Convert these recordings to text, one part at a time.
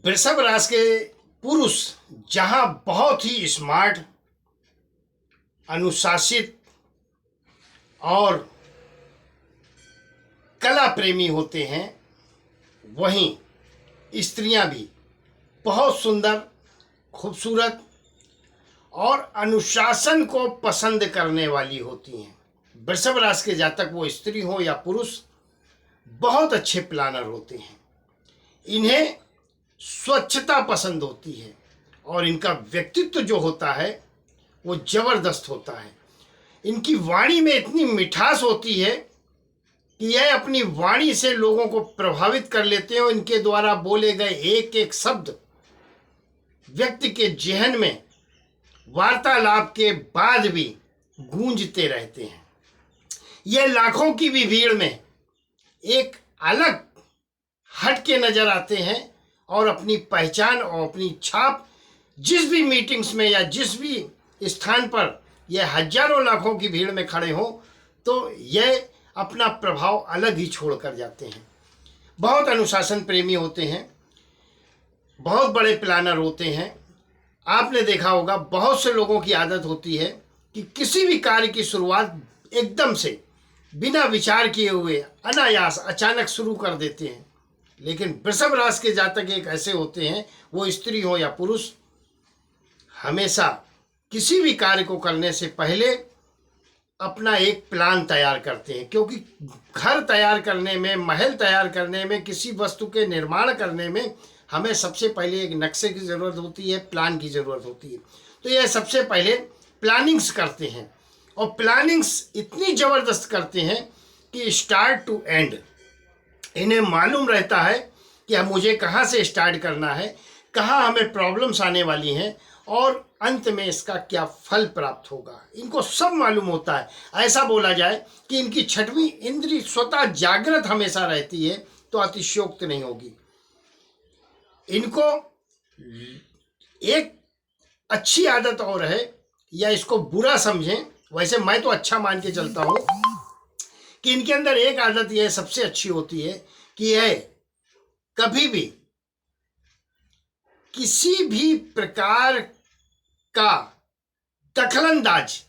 वृषभ राशि के पुरुष जहां बहुत ही स्मार्ट, अनुशासित और कला प्रेमी होते हैं, वहीं स्त्रियां भी बहुत सुंदर, खूबसूरत और अनुशासन को पसंद करने वाली होती हैं। वृषभ राशि के जातक, वो स्त्री हो या पुरुष, बहुत अच्छे प्लानर होते हैं। इन्हें स्वच्छता पसंद होती है और इनका व्यक्तित्व जो होता है वो जबरदस्त होता है। इनकी वाणी में इतनी मिठास होती है कि यह अपनी वाणी से लोगों को प्रभावित कर लेते हैं और इनके द्वारा बोले गए एक एक शब्द व्यक्ति के जेहन में वार्तालाप के बाद भी गूंजते रहते हैं। यह लाखों की भी भीड़ में एक अलग हट के नजर आते हैं और अपनी पहचान और अपनी छाप जिस भी मीटिंग्स में या जिस भी स्थान पर यह हजारों लाखों की भीड़ में खड़े हों तो यह अपना प्रभाव अलग ही छोड़ कर जाते हैं। बहुत अनुशासन प्रेमी होते हैं, बहुत बड़े प्लानर होते हैं। आपने देखा होगा बहुत से लोगों की आदत होती है कि किसी भी कार्य की शुरुआत एकदम से बिना विचार किए हुए अनायास अचानक शुरू कर देते हैं। लेकिन वृषभ राशि के जातक एक ऐसे होते हैं, वो स्त्री हो या पुरुष, हमेशा किसी भी कार्य को करने से पहले अपना एक प्लान तैयार करते हैं। क्योंकि घर तैयार करने में, महल तैयार करने में, किसी वस्तु के निर्माण करने में हमें सबसे पहले एक नक्शे की ज़रूरत होती है, प्लान की ज़रूरत होती है। तो यह सबसे पहले प्लानिंग्स करते हैं और प्लानिंग्स इतनी ज़बरदस्त करते हैं कि स्टार्ट टू एंड इन्हें मालूम रहता है कि मुझे कहाँ से स्टार्ट करना है, कहाँ हमें प्रॉब्लम्स आने वाली हैं और अंत में इसका क्या फल प्राप्त होगा। इनको सब मालूम होता है। ऐसा बोला जाए कि इनकी छठवीं इंद्री स्वतः जागृत हमेशा रहती है, तो अतिशयोक्त नहीं होगी। इनको एक अच्छी आदत और है, या इसको बुरा समझें, वैसे मैं तो अच्छा मान के चलता हूँ कि इनके अंदर एक आदत यह सबसे अच्छी होती है कि यह कभी भी किसी भी प्रकार का दखलंदाज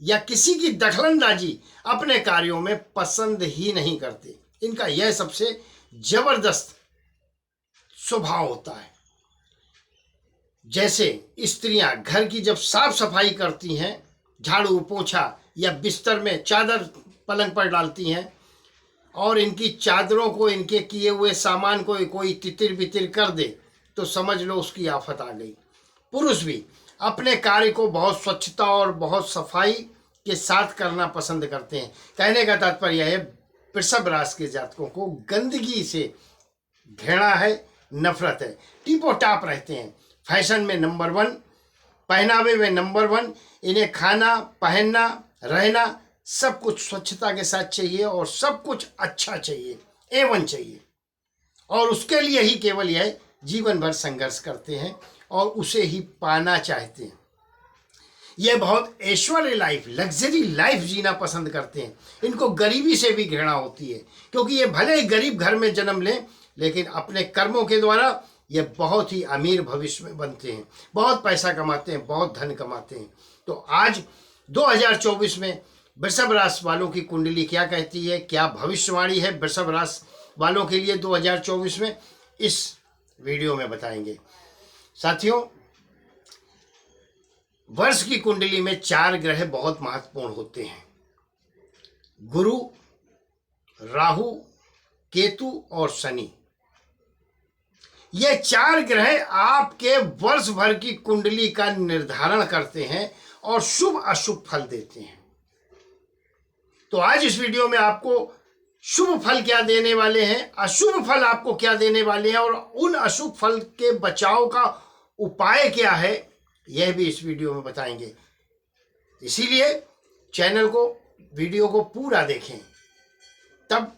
या किसी की दखलंदाजी अपने कार्यों में पसंद ही नहीं करते। इनका यह सबसे जबरदस्त स्वभाव होता है। जैसे स्त्रियां घर की जब साफ सफाई करती हैं, झाड़ू पोछा या बिस्तर में चादर पलंग पर डालती हैं और इनकी चादरों को, इनके किए हुए सामान को कोई तितिर बितिर कर दे तो समझ लो उसकी आफत आ गई। पुरुष भी अपने कार्य को बहुत स्वच्छता और बहुत सफाई के साथ करना पसंद करते हैं। कहने का तात्पर्य है वृषभ राशि के जातकों को गंदगी से घृणा है, नफरत है। टिपो टाप रहते हैं, फैशन में नंबर 1, पहनावे में नंबर 1। इन्हें खाना, पहनना, रहना सब कुछ स्वच्छता के साथ चाहिए और सब कुछ अच्छा चाहिए, A1 चाहिए। और उसके लिए ही केवल यह जीवन भर संघर्ष करते हैं और उसे ही पाना चाहते हैं। यह बहुत ऐश्वर्य लाइफ, लग्जरी लाइफ जीना पसंद करते हैं। इनको गरीबी से भी घृणा होती है, क्योंकि ये भले ही गरीब घर में जन्म लें लेकिन अपने कर्मों के द्वारा ये बहुत ही अमीर भविष्य में बनते हैं, बहुत पैसा कमाते हैं, बहुत धन कमाते हैं। तो आज 2024 में वृषभ राशि वालों की कुंडली क्या कहती है, क्या भविष्यवाणी है वृषभ राशि वालों के लिए 2024 में, इस वीडियो में बताएंगे। साथियों, वर्ष की कुंडली में 4 ग्रह बहुत महत्वपूर्ण होते हैं: गुरु, राहु, केतु और शनि। ये 4 ग्रह आपके वर्ष भर की कुंडली का निर्धारण करते हैं और शुभ अशुभ फल देते हैं। तो आज इस वीडियो में आपको शुभ फल क्या देने वाले हैं, अशुभ फल आपको क्या देने वाले हैं और उन अशुभ फल के बचाव का उपाय क्या है, यह भी इस वीडियो में बताएंगे। इसीलिए चैनल को, वीडियो को पूरा देखें, तब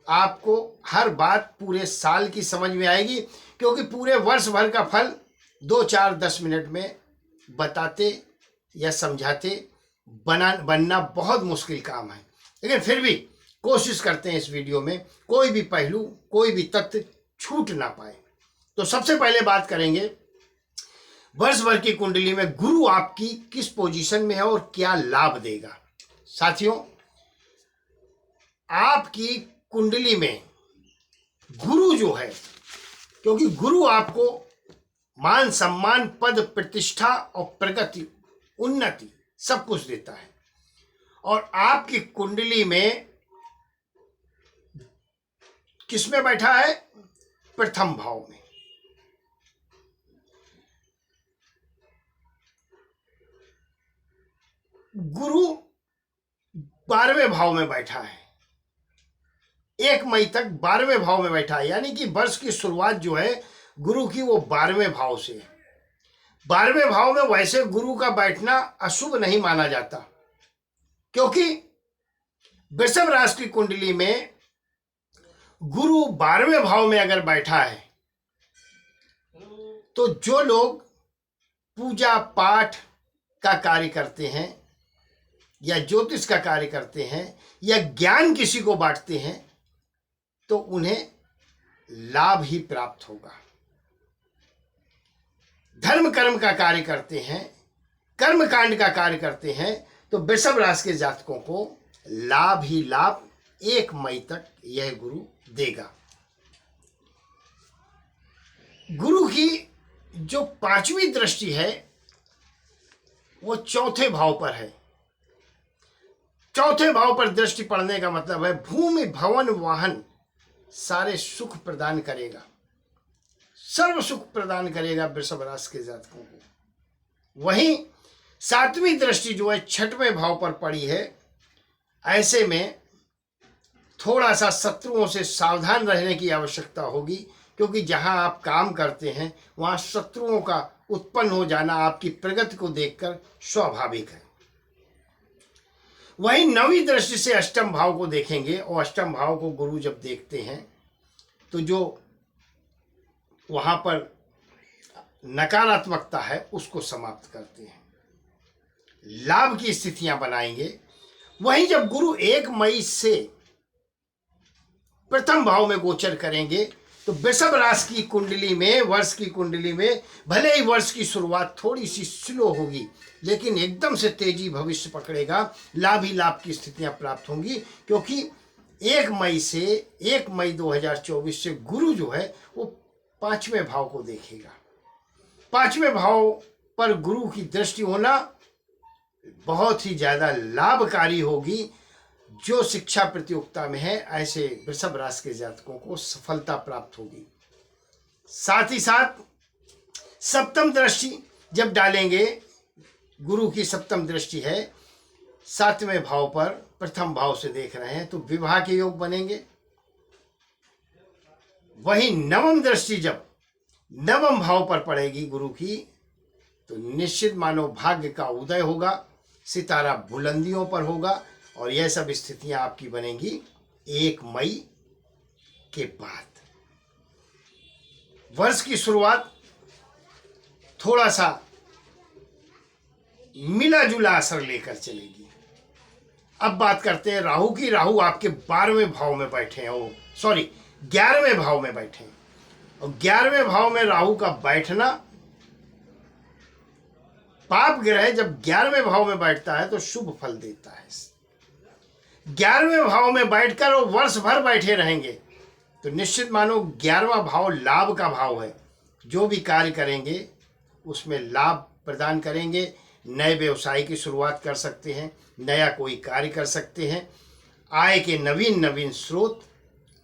आपको हर बात पूरे साल की समझ में आएगी। क्योंकि पूरे वर्ष भर का फल 2, 4, 10 मिनट में बताते या समझाते बनना बहुत मुश्किल काम है। लेकिन फिर भी कोशिश करते हैं इस वीडियो में कोई भी पहलू, कोई भी तथ्य छूट ना पाए। तो सबसे पहले बात करेंगे वर्ष भर की कुंडली में गुरु आपकी किस पोजीशन में है और क्या लाभ देगा। साथियों, आपकी कुंडली में गुरु जो है, क्योंकि गुरु आपको मान सम्मान पद प्रतिष्ठा और प्रगति उन्नति सब कुछ देता है, और आपकी कुंडली में किसमें बैठा है? प्रथम भाव में। गुरु 12वें भाव में बैठा है, 1 मई तक 12वें भाव में बैठा है, यानी कि वर्ष की शुरुआत जो है गुरु की वो 12वें भाव से है। 12वें भाव में वैसे गुरु का बैठना अशुभ नहीं माना जाता, क्योंकि वृषभ राशि की कुंडली में गुरु 12वें भाव में अगर बैठा है तो जो लोग पूजा पाठ का कार्य करते हैं या ज्योतिष का कार्य करते हैं या ज्ञान किसी को बांटते हैं तो उन्हें लाभ ही प्राप्त होगा। धर्म कर्म का कार्य करते हैं, कर्म कांड का कार्य करते हैं तो वृषभ राशि के जातकों को लाभ ही लाभ 1 मई तक यह गुरु देगा। गुरु की जो 5वीं दृष्टि है वो 4थे भाव पर है। 4थे भाव पर दृष्टि पड़ने का मतलब है भूमि भवन वाहन सारे सुख प्रदान करेगा, सर्व सुख प्रदान करेगा वृषभ राशि के जातकों को। वहीं 7वीं दृष्टि जो है 6वें भाव पर पड़ी है, ऐसे में थोड़ा सा शत्रुओं से सावधान रहने की आवश्यकता होगी, क्योंकि जहां आप काम करते हैं वहां शत्रुओं का उत्पन्न हो जाना आपकी प्रगति को देखकर स्वाभाविक है। वहीं 9वीं दृष्टि से 8म भाव को देखेंगे, और 8म भाव को गुरु जब देखते हैं तो जो वहां पर नकारात्मकता है उसको समाप्त करते हैं, लाभ की स्थितियां बनाएंगे। वहीं जब गुरु 1 मई से प्रथम भाव में गोचर करेंगे तो वृषभ राशि की कुंडली में, वर्ष की कुंडली में भले ही वर्ष की शुरुआत थोड़ी सी स्लो होगी, लेकिन एकदम से तेजी भविष्य पकड़ेगा, लाभ ही लाभ की स्थितियां प्राप्त होंगी, क्योंकि 1 मई 2024 से गुरु जो है वो 5वें भाव को देखेगा। 5वें भाव पर गुरु की दृष्टि होना बहुत ही ज्यादा लाभकारी होगी। जो शिक्षा प्रतियोगिता में है ऐसे वृषभ राशि के जातकों को सफलता प्राप्त होगी। साथ ही साथ 7म दृष्टि जब डालेंगे, गुरु की 7म दृष्टि है 7वें भाव पर प्रथम भाव से देख रहे हैं तो विवाह के योग बनेंगे। वहीं 9वीं दृष्टि जब 9वें भाव पर पड़ेगी गुरु की तो निश्चित मानो भाग्य का उदय होगा, सितारा बुलंदियों पर होगा, और यह सब स्थितियां आपकी बनेंगी 1 मई के बाद। वर्ष की शुरुआत थोड़ा सा मिला जुला असर लेकर चलेगी। अब बात करते हैं राहु की। राहु आपके 12वें भाव में बैठे हैं, 11वें भाव में बैठे हैं, और 11वें भाव में राहु का बैठना, पाप ग्रह जब 11वें भाव में बैठता है तो शुभ फल देता है। 11वें भाव में बैठकर वो वर्ष भर बैठे रहेंगे तो निश्चित मानो 11वां भाव लाभ का भाव है। जो भी कार्य करेंगे उसमें लाभ प्रदान करेंगे। नए व्यवसाय की शुरुआत कर सकते हैं, नया कोई कार्य कर सकते हैं। आय के नवीन स्रोत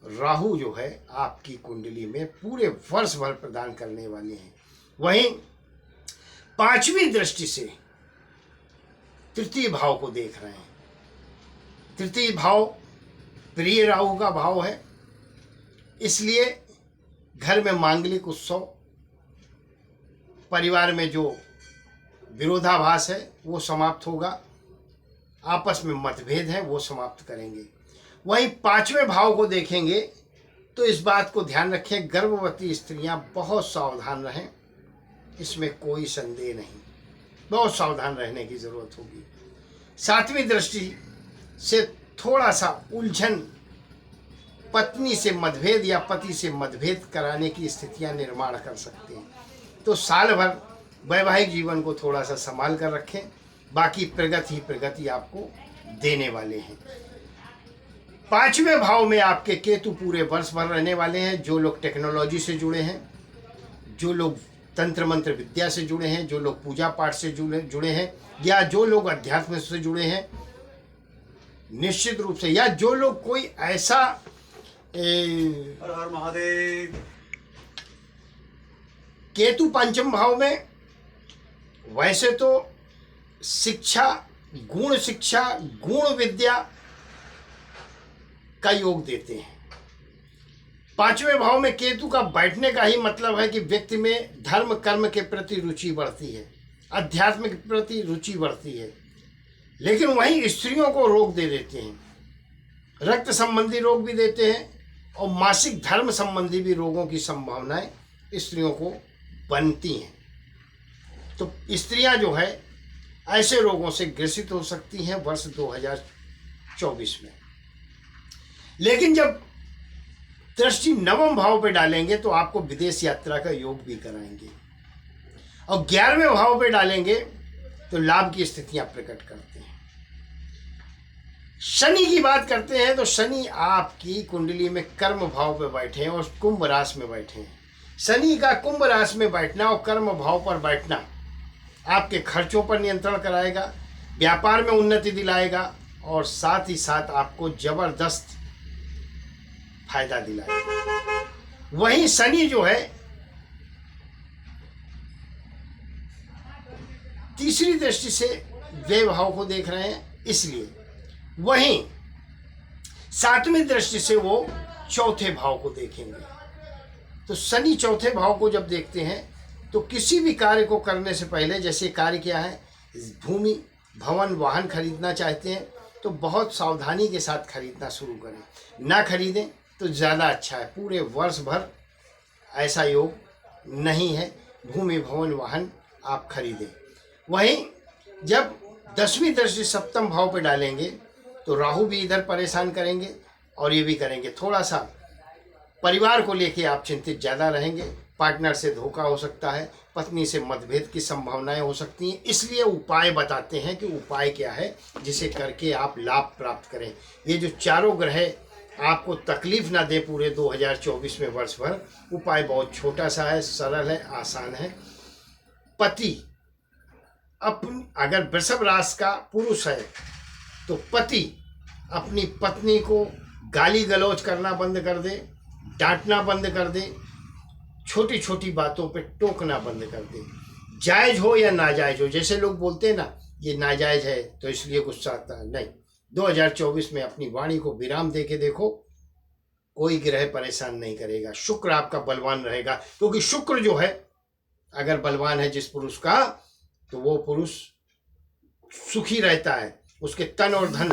राहु जो है आपकी कुंडली में पूरे वर्ष भर प्रदान करने वाले हैं। वहीं 5वीं दृष्टि से 3य भाव को देख रहे हैं। 3य भाव प्रिय राहु का भाव है, इसलिए घर में मांगलिक उत्सव, परिवार में जो विरोधाभास है वो समाप्त होगा, आपस में मतभेद है वो समाप्त करेंगे। वहीं 5वें भाव को देखेंगे तो इस बात को ध्यान रखें, गर्भवती स्त्रियां बहुत सावधान रहें, इसमें कोई संदेह नहीं, बहुत सावधान रहने की जरूरत होगी। 7वीं दृष्टि से थोड़ा सा उलझन पत्नी से मतभेद या पति से मतभेद कराने की स्थितियां निर्माण कर सकते हैं। तो साल भर वैवाहिक जीवन को थोड़ा सा संभाल कर रखें, बाकी प्रगति ही प्रगति आपको देने वाले हैं। 5वें भाव में आपके केतु पूरे वर्ष भर रहने वाले हैं। जो लोग टेक्नोलॉजी से जुड़े हैं, जो लोग तंत्र मंत्र विद्या से जुड़े हैं, जो लोग पूजा पाठ से जुड़े हैं, या जो लोग अध्यात्म से जुड़े हैं निश्चित रूप से, या जो लोग कोई ऐसा हर हर महादेव। केतु पंचम भाव में वैसे तो शिक्षा, गुण विद्या का योग देते हैं। 5वें भाव में केतु का बैठने का ही मतलब है कि व्यक्ति में धर्म कर्म के प्रति रुचि बढ़ती है, अध्यात्म के प्रति रुचि बढ़ती है। लेकिन वहीं स्त्रियों को रोग दे देते हैं, रक्त संबंधी रोग भी देते हैं और मासिक धर्म संबंधी भी रोगों की संभावनाएं स्त्रियों को बनती हैं। तो स्त्रियां जो है ऐसे रोगों से ग्रसित हो सकती हैं वर्ष 2024 में। लेकिन जब दृष्टि 9वें भाव पे डालेंगे तो आपको विदेश यात्रा का योग भी कराएंगे, और 11वें भाव पे डालेंगे तो लाभ की स्थितियां प्रकट करते हैं। शनि की बात करते हैं तो शनि आपकी कुंडली में कर्म भाव पे बैठे हैं और कुंभ राशि में बैठे हैं। शनि का कुंभ राशि में बैठना और कर्म भाव पर बैठना आपके खर्चों पर नियंत्रण कराएगा, व्यापार में उन्नति दिलाएगा और साथ ही साथ आपको जबरदस्त फायदा दिलाएगा। वहीं शनि जो है तीसरी दृष्टि से व्यय भाव को देख रहे हैं, इसलिए वहीं 7वीं दृष्टि से वो चौथे भाव को देखेंगे। तो शनि चौथे भाव को जब देखते हैं तो किसी भी कार्य को करने से पहले, जैसे कार्य क्या है, भूमि भवन वाहन खरीदना चाहते हैं तो बहुत सावधानी के साथ खरीदना शुरू करें, ना खरीदें तो ज़्यादा अच्छा है। पूरे वर्ष भर ऐसा योग नहीं है भूमि भवन वाहन आप खरीदें। वहीं जब 10वीं दृष्टि 7वें भाव पे डालेंगे तो राहु भी इधर परेशान करेंगे और ये भी करेंगे। थोड़ा सा परिवार को लेके आप चिंतित ज़्यादा रहेंगे, पार्टनर से धोखा हो सकता है, पत्नी से मतभेद की संभावनाएं हो सकती हैं। इसलिए उपाय बताते हैं कि उपाय क्या है जिसे करके आप लाभ प्राप्त करें। ये जो चारों ग्रह आपको तकलीफ ना दे पूरे 2024 में वर्ष भर, उपाय बहुत छोटा सा है, सरल है, आसान है। पति अगर वृषभ राशि का पुरुष है तो पति अपनी पत्नी को गाली गलौज करना बंद कर दे, डांटना बंद कर दे, छोटी छोटी बातों पे टोकना बंद कर दे। जायज हो या नाजायज हो, जैसे लोग बोलते हैं ना ये नाजायज है तो इसलिए गुस्सा आता है, नहीं। 2024 में अपनी वाणी को विराम दे के देखो, कोई ग्रह परेशान नहीं करेगा। शुक्र आपका बलवान रहेगा, क्योंकि शुक्र जो है अगर बलवान है जिस पुरुष का, तो वो पुरुष सुखी रहता है, उसके तन और धन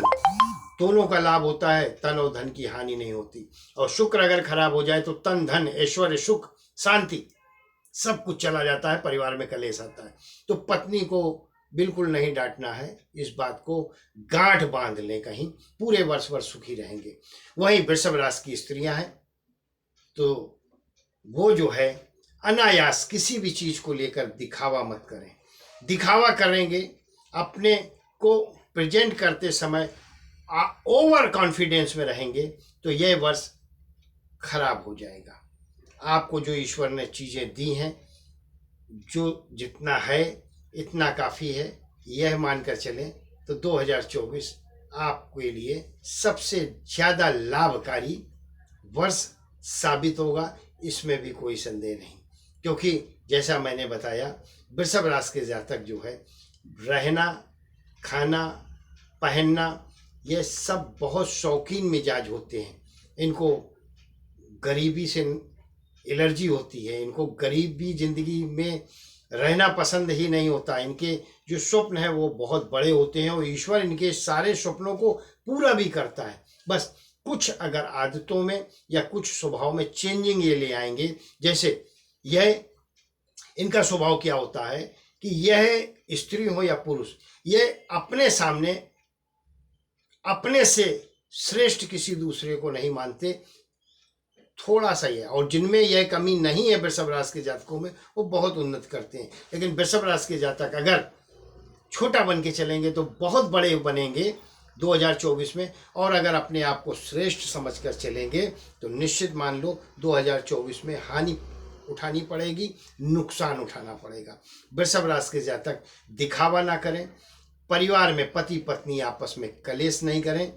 दोनों का लाभ होता है, तन और धन की हानि नहीं होती। और शुक्र अगर खराब हो जाए तो तन धन ऐश्वर्य सुख शांति सब कुछ चला जाता है, परिवार में कलेश आता है। तो पत्नी को बिल्कुल नहीं डांटना है, इस बात को गांठ बांध लें कहीं, पूरे वर्ष भर सुखी रहेंगे। वहीं वृषभ राशि की स्त्रियां हैं तो वो जो है अनायास किसी भी चीज को लेकर दिखावा मत करें। दिखावा करेंगे, अपने को प्रेजेंट करते समय ओवर कॉन्फिडेंस में रहेंगे तो यह वर्ष खराब हो जाएगा। आपको जो ईश्वर ने चीज़ें दी हैं, जो जितना है इतना काफ़ी है, यह मानकर चलें तो 2024 आपके लिए सबसे ज़्यादा लाभकारी वर्ष साबित होगा, इसमें भी कोई संदेह नहीं। क्योंकि जैसा मैंने बताया, वृषभ राशि के जातक जो है रहना खाना पहनना ये सब बहुत शौकीन मिजाज होते हैं। इनको गरीबी से एलर्जी होती है, इनको गरीबी ज़िंदगी में रहना पसंद ही नहीं होता। इनके जो स्वप्न है वो बहुत बड़े होते हैं और ईश्वर इनके सारे स्वप्नों को पूरा भी करता है। बस कुछ अगर आदतों में या कुछ स्वभाव में चेंजिंग ये ले आएंगे। जैसे यह इनका स्वभाव क्या होता है कि यह स्त्री हो या पुरुष, ये अपने सामने अपने से श्रेष्ठ किसी दूसरे को नहीं मानते, थोड़ा सा ही है, और जिनमें यह कमी नहीं है वृषभ राशि के जातकों में, वो बहुत उन्नत करते हैं। लेकिन वृषभ राशि के जातक अगर छोटा बन के चलेंगे तो बहुत बड़े बनेंगे 2024 में, और अगर अपने आप को श्रेष्ठ समझकर चलेंगे तो निश्चित मान लो 2024 में हानि उठानी पड़ेगी, नुकसान उठाना पड़ेगा। वृषभ राशि के जातक दिखावा ना करें, परिवार में पति पत्नी आपस में कलेश नहीं करें,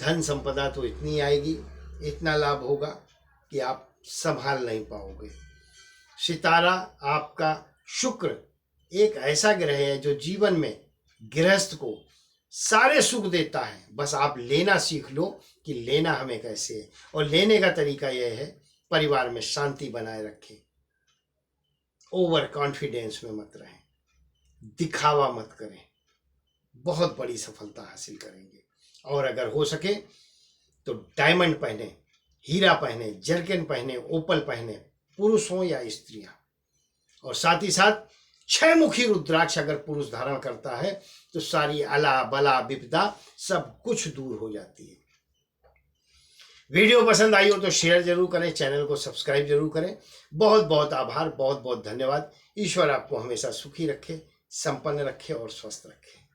धन संपदा तो इतनी आएगी, इतना लाभ होगा कि आप संभाल नहीं पाओगे। सितारा आपका शुक्र एक ऐसा ग्रह है जो जीवन में गृहस्थ को सारे सुख देता है, बस आप लेना सीख लो कि लेना हमें कैसे है। और लेने का तरीका यह है, परिवार में शांति बनाए रखें, ओवर कॉन्फिडेंस में मत रहें, दिखावा मत करें, बहुत बड़ी सफलता हासिल करेंगे। और अगर हो सके तो डायमंड पहने, हीरा पहने, जर्किन पहने, ओपल पहने, पुरुष हो या स्त्रियां। और साथ ही साथ 6 मुखी रुद्राक्ष अगर पुरुष धारण करता है तो सारी अला बला विपदा सब कुछ दूर हो जाती है। वीडियो पसंद आई हो तो शेयर जरूर करें, चैनल को सब्सक्राइब जरूर करें। बहुत बहुत आभार, बहुत बहुत धन्यवाद। ईश्वर आपको हमेशा सुखी रखे, संपन्न रखे और स्वस्थ रखे।